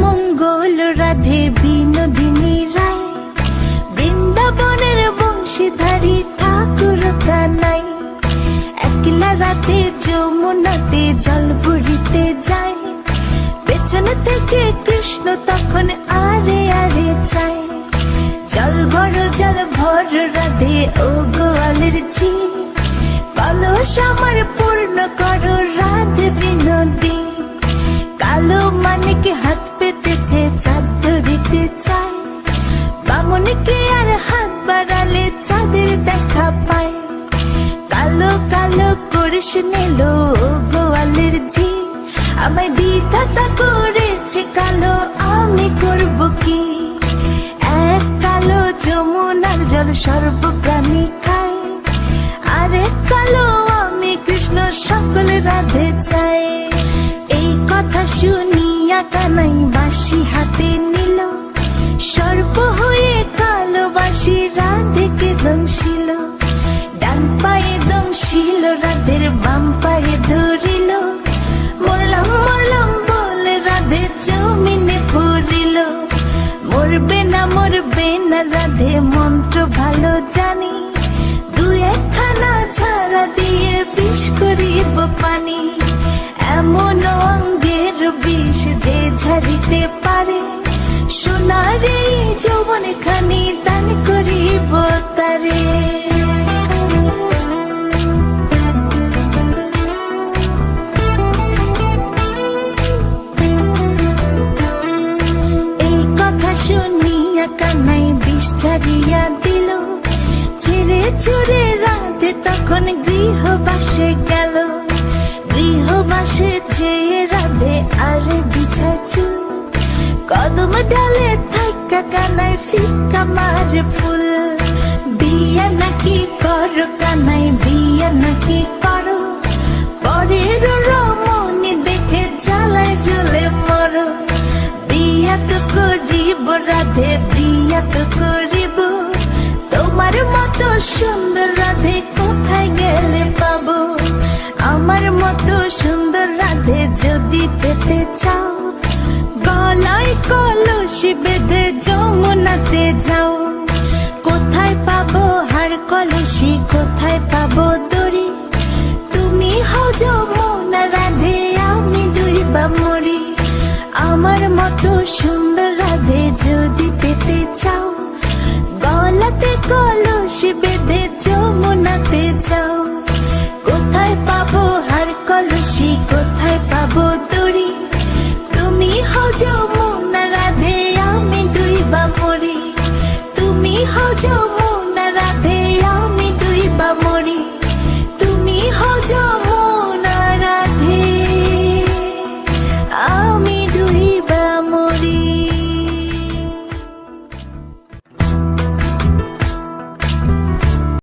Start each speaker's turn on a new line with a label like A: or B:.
A: মঙ্গল রাধে বিনোদিনী রায়, বৃন্দাবনের বংশীধারী ঠাকুর কানাই। একলা রাতে যমুনাতে জল ভরিতে যায়, পেছন থেকে কৃষ্ণ তখন আরে আরে চায়। জল ভর রাধে ও গোয়ালের ঝি, কলস আমার পূর্ণ করো রাধে বিনোদী। কালো মানিকে হাত পেতেছে চাঁদ ধরিতে চায়, বামনকে আর হাত বাড়ালে চাঁদের দেখা পায়। কালো কালো করিস নিল গোয়ালের ঝি, আমায় বিধাতা করেছে কালো, আমি করব কি? এক কালো যমুনার জল সর্বপ্রাণী খায়, আরেক কালো আমি কৃষ্ণ সকল রাধে চাই। এই কথা শুনিয়া কানাই বাঁশি হাতে নিল, সর্প হয়ে কালো বাঁশি রাধেকে দংশিল। ডান পায়ে দংশিল রাধের, বাম পায়ে ধরিল, মরলাম মরলাম বলে রাধে জমিনে পড়িল। মরবে না রাধে মন্ত্র ভালো জানি, দু একখানা ছাড়া দিয়ে বিষ করিব পানি। এমন অঙ্গের বিষ যে ঝাড়িতে পারে, সোনার এই যৌবন খানি দান করিব তারে। শুনিয়া কানাই বিষ ছাড়িয়া দিল, ছেড়ে ছুড়ে রাধে তখন গৃহবাসে গেল। গৃহবাসে চেয়ে রাধে আরে বিছা চুল, কদম ডালে থাকা কানাই ফিকা মারে ফুল। বিয়া নাকি করো কানাই, বিয়া নাকি করো, পরের রমণী দেখে জ্বালায় জ্বলে মরো। বিয়া তো করিব রাধে, বিয়া তো করিব, তোমার মতো সুন্দর রাধে কোথায় গেলে পাবো? আমার মতো সুন্দর রাধে যদি পেতে চাও, গলায় কলসি বেঁধে যমুনাতে যাও। কোথায় পাবো হার কলসি, কোথায় পাবো দড়ি? তুমি হও যমুনা রাধে, আমি ডুইবা মরি। আমার মতো সুন্দর রাধে যদি পেতে চাও, গলাতে কলসি বেঁধে যমুনাতে যাও। কোথায় পাবো হার কলসি, কোথায় পাবো